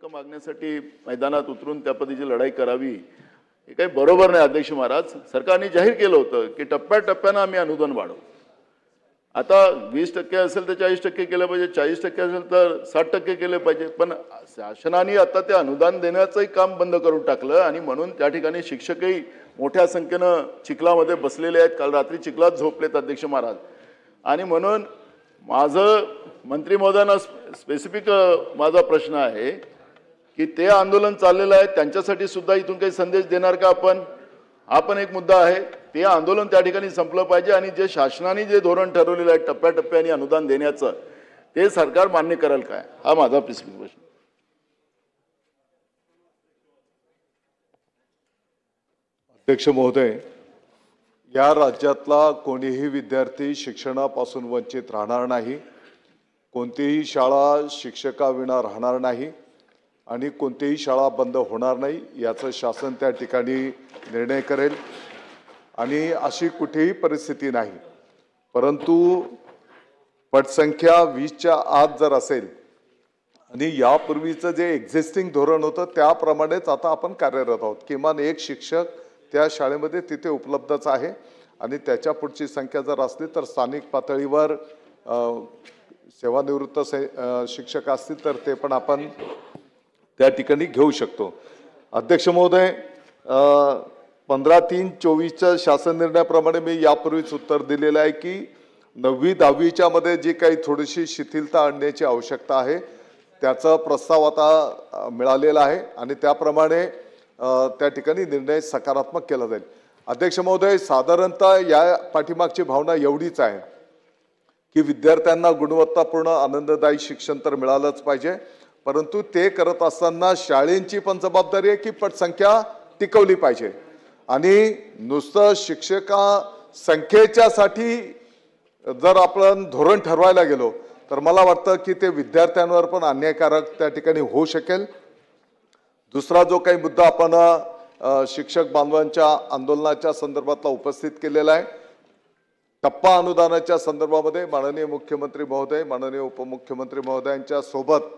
हक्क मागण्यासाठी मैदानात उतरून त्या पद्धतीची लढाई करावी हे काही बरोबर नाही. अध्यक्ष महाराज, सरकारने जाहीर केलं होतं की टप्प्याटप्प्यानं आम्ही अनुदान वाढवू. आता 20% असेल तर 40% केलं पाहिजे, 40% असेल तर 60% केले पाहिजे. पण शासनाने आता ते अनुदान देण्याचंही काम बंद करून टाकलं आणि म्हणून त्या ठिकाणी शिक्षकही मोठ्या संख्येनं चिखलामध्ये बसलेले आहेत. काल रात्री चिखलात झोपलेत अध्यक्ष महाराज. आणि म्हणून माझं मंत्री महोदयांना स्पेसिफिक माझा प्रश्न आहे की ते आंदोलन चाललेलं आहे त्यांच्यासाठी सुद्धा इथून काही संदेश देणार का आपण? हा पण एक मुद्दा आहे. ते आंदोलन त्या ठिकाणी संपलं पाहिजे आणि जे शासनाने जे धोरण ठरवलेलं आहे टप्प्याटप्प्याने अनुदान देण्याचं ते सरकार मान्य करेल काय, हा माझा स्पेसिफिक प्रश्न. अध्यक्ष महोदय, या राज्यातला कोणीही विद्यार्थी शिक्षणापासून वंचित राहणार नाही. कोणतीही शाळा शिक्षकाविना राहणार नाही आणि कोणतीही शाळा बंद होणार नाही याचं शासन त्या ठिकाणी निर्णय करेल आणि अशी कुठेही परिस्थिती नाही. परंतु पटसंख्या 20च्या आत जर असेल आणि यापूर्वीचं जे एक्झिस्टिंग धोरण होतं त्याप्रमाणेच आता आपण कार्यरत आहोत. किमान एक शिक्षक त्या शाळेमध्ये तिथे उपलब्धच आहे आणि त्याच्या पुढची संख्या जर असली तर स्थानिक पातळीवर सेवानिवृत्त शिक्षक असतील तर ते पण आपण त्या ठिकाणी घेऊ शकतो. अध्यक्ष महोदय, 15/3/24च्या शासन निर्णयाप्रमाणे मी यापूर्वीच उत्तर दिलेलं आहे की 9वी 10वीच्या मध्ये जी काही थोडीशी शिथिलता आणण्याची आवश्यकता आहे त्याचा प्रस्ताव आता मिळालेला आहे आणि त्याप्रमाणे त्या ठिकाणी निर्णय सकारात्मक केला जाईल. अध्यक्ष महोदय, साधारणतः या पाठीमागची भावना एवढीच आहे की विद्यार्थ्यांना गुणवत्तापूर्ण आनंददायी शिक्षण तर मिळालंच पाहिजे, परंतु ते करत असताना शाळेंची पण जबाबदारी आहे की पटसंख्या टिकवली पाहिजे. आणि नुसतं शिक्षका संख्येच्यासाठी जर आपण धोरण ठरवायला गेलो तर मला वाटतं की ते विद्यार्थ्यांवर पण अन्यायकारक त्या ठिकाणी होऊ शकेल. दुसरा जो काही मुद्दा आपण शिक्षक बांधवांच्या आंदोलनाच्या संदर्भातला उपस्थित केलेला आहे, टप्पा अनुदानाच्या संदर्भामध्ये माननीय मुख्यमंत्री महोदय, माननीय उपमुख्यमंत्री महोदयांच्या सोबत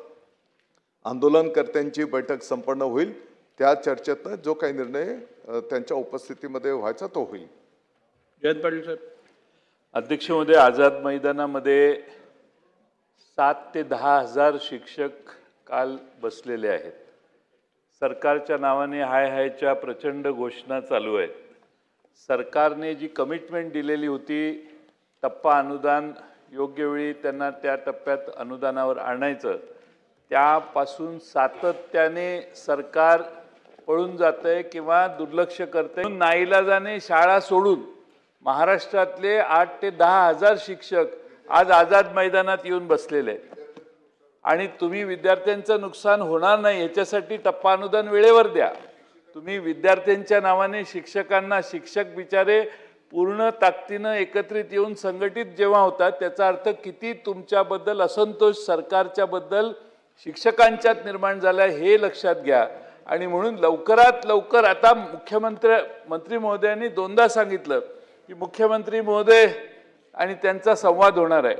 आंदोलनकर्त्यांची बैठक संपन्न होईल. त्या चर्चेतनं जो काही निर्णय त्यांच्या उपस्थितीमध्ये व्हायचा तो होईल. जयंत पाटील साहेब. अध्यक्ष महोदय, आझाद मैदानामध्ये 7 ते 10 हजार शिक्षक काल बसलेले आहेत. सरकारच्या नावाने हाय हायच्या प्रचंड घोषणा चालू आहेत. सरकारने जी कमिटमेंट दिलेली होती टप्पा अनुदान योग्य वेळी त्यांना त्या टप्प्यात अनुदानावर आणायचं, त्यापासून सातत्याने सरकार पळून जातंय किंवा दुर्लक्ष करतंय. नाईलाजाने शाळा सोडून महाराष्ट्रातले 8 ते 10 हजार शिक्षक आज आझाद मैदानात येऊन बसलेले आहेत आणि तुम्ही विद्यार्थ्यांचं नुकसान होणार नाही याच्यासाठी टप्पा अनुदान वेळेवर द्या. तुम्ही विद्यार्थ्यांच्या नावाने शिक्षकांना, शिक्षक बिचारे पूर्ण ताकदीनं एकत्रित येऊन संघटित जेव्हा होतात त्याचा अर्थ किती तुमच्याबद्दल असंतोष सरकारच्याबद्दल शिक्षकांच्यात निर्माण झाला हे लक्षात घ्या. आणि म्हणून लवकरात लवकर आता मंत्री महोदयांनी 2दा सांगितलं की मुख्यमंत्री महोदय आणि त्यांचा संवाद होणार आहे.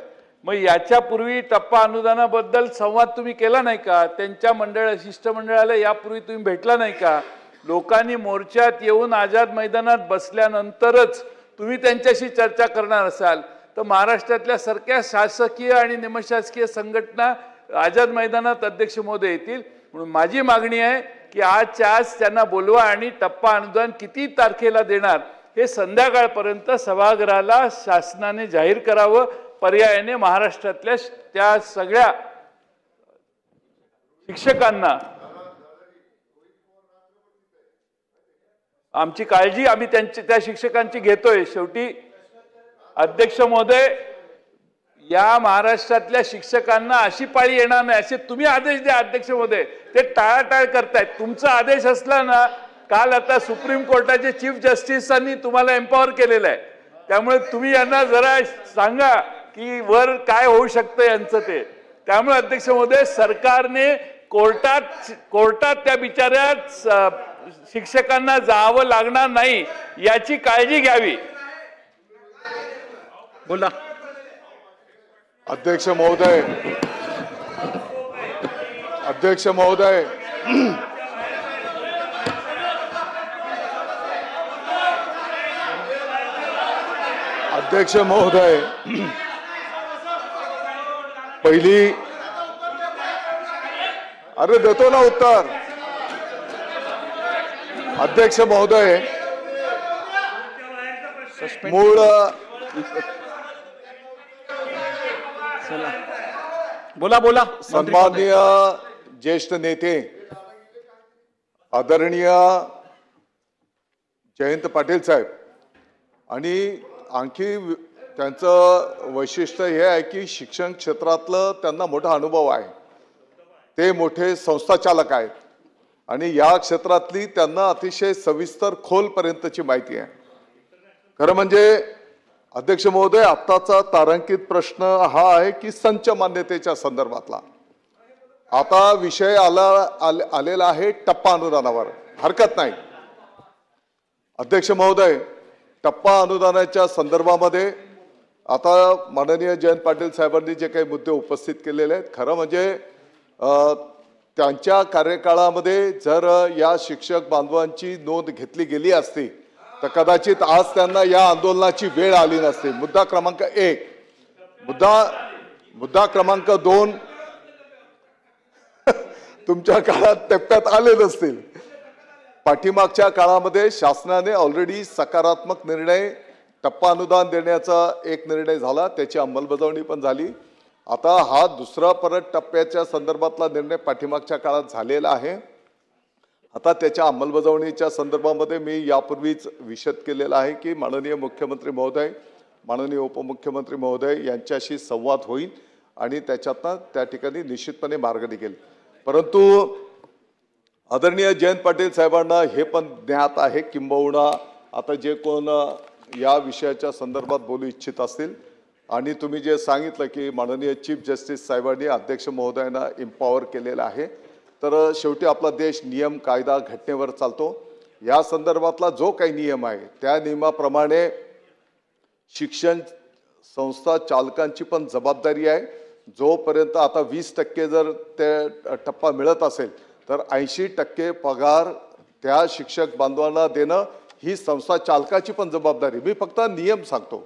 मग याच्यापूर्वी टप्पा अनुदानाबद्दल संवाद तुम्ही केला नाही का? त्यांच्या शिष्टमंडळाला यापूर्वी तुम्ही भेटला नाही का? लोकांनी मोर्चात येऊन आझाद मैदानात बसल्यानंतरच तुम्ही त्यांच्याशी चर्चा करणार असाल तर महाराष्ट्रातल्या सारख्या शासकीय आणि निमशासकीय संघटना आझाद मैदानात अध्यक्ष महोदय येतील. म्हणून माझी मागणी आहे की आजच्या आज त्यांना बोलवा आणि टप्पा अनुदान किती तारखेला देणार हे संध्याकाळपर्यंत सभागृहाला शासनाने जाहीर करावं. पर्यायाने महाराष्ट्रातल्या त्या सगळ्या शिक्षकांना आमची काळजी आम्ही त्या शिक्षकांची घेतोय. शेवटी अध्यक्ष महोदय, या महाराष्ट्रातल्या शिक्षकांना अशी पाळी येणार नाही असे तुम्ही आदेश द्या. अध्यक्ष महोदय, ते टाळाटाळ करतायत. तुमचा आदेश असला ना, काल आता सुप्रीम कोर्टाचे चीफ जस्टिसांनी तुम्हाला एम्पॉवर केलेलं आहे, त्यामुळे तुम्ही यांना जरा सांगा की वर काय होऊ शकतं यांचं ते. त्यामुळे अध्यक्ष महोदय, सरकारने कोर्टात त्या बिचाऱ्या शिक्षकांना जावं लागणार नाही याची काळजी घ्यावी. बोला. अध्यक्ष महोदय, अध्यक्ष महोदय, अध्यक्ष महोदय, पहिली, अरे देतो ना उत्तर. अध्यक्ष महोदय, मूळ बोला बोला. सन्माननीय ज्येष्ठ नेते आदरणीय जयंत पाटील साहेब, आणि आणखी त्यांचं वैशिष्ट्य हे आहे की शिक्षण क्षेत्रातलं त्यांना मोठा अनुभव आहे. ते मोठे संस्थाचालक आहेत आणि या क्षेत्रातली त्यांना अतिशय सविस्तर खोलपर्यंतची माहिती आहे. खरं म्हणजे अध्यक्ष महोदय, आत्ताचा तारांकित प्रश्न हा आहे की संच मान्यतेच्या संदर्भातला. आता विषय आलेला आहे टप्पा अनुदानावर. हरकत नाही अध्यक्ष महोदय, टप्पा अनुदानाच्या संदर्भामध्ये आता माननीय जयंत पाटील साहेबांनी जे काही मुद्दे उपस्थित केलेले आहेत, खरं म्हणजे त्यांच्या कार्यकाळामध्ये जर या शिक्षक बांधवांची नोंद घेतली गेली असती तर कदाचित आज त्यांना या आंदोलनाची वेळ आली नसती. मुद्दा क्रमांक 1. मुद्दा क्रमांक 2, तुमच्या काळात टप्प्यात आले नसतील. पाठीमागच्या काळामध्ये शासनाने ऑलरेडी सकारात्मक निर्णय, टप्पा अनुदान देण्याचा एक निर्णय झाला, त्याची अंमलबजावणी पण झाली. आता हा दुसरा परत टप्प्याच्या संदर्भातला निर्णय पाठीमागच्या काळात झालेला आहे. आता त्याच्या अंमलबजावणीच्या संदर्भामध्ये मी यापूर्वीच विशद केलेला आहे की माननीय मुख्यमंत्री महोदय, माननीय उपमुख्यमंत्री महोदय यांच्याशी संवाद होईल आणि त्याच्यातनं त्या ठिकाणी निश्चितपणे मार्ग निघेल. परंतु आदरणीय जयंत पाटील साहेबांना हे पण ज्ञात आहे, किंबहुना आता जे कोण या विषयाच्या संदर्भात बोलू इच्छित असतील, आणि तुम्ही जे सांगितलं की माननीय चीफ जस्टिस साहेबांनी अध्यक्ष महोदयांना इम्पॉवर केलेलं आहे, तर शेवटी आपला देश नियम, कायदा, घटनेवर चालतो. या संदर्भातला जो काही नियम आहे त्या नियमाप्रमाणे शिक्षण संस्था चालकांची पण जबाबदारी आहे. जोपर्यंत आता 20% जर ते टप्पा मिळत असेल तर 80% पगार त्या शिक्षक बांधवांना देणं ही संस्था चालकाची पण जबाबदारी. मी फक्त नियम सांगतो,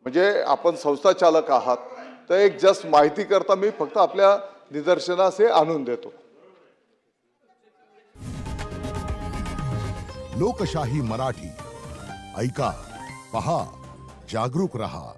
म्हणजे आपण संस्था चालक आहात तर एक जस्ट माहिती करता मी फक्त आपल्या निदर्शनास हे आणून देतो. लोकशाही मराठी ऐका, पहा, जागरूक रहा.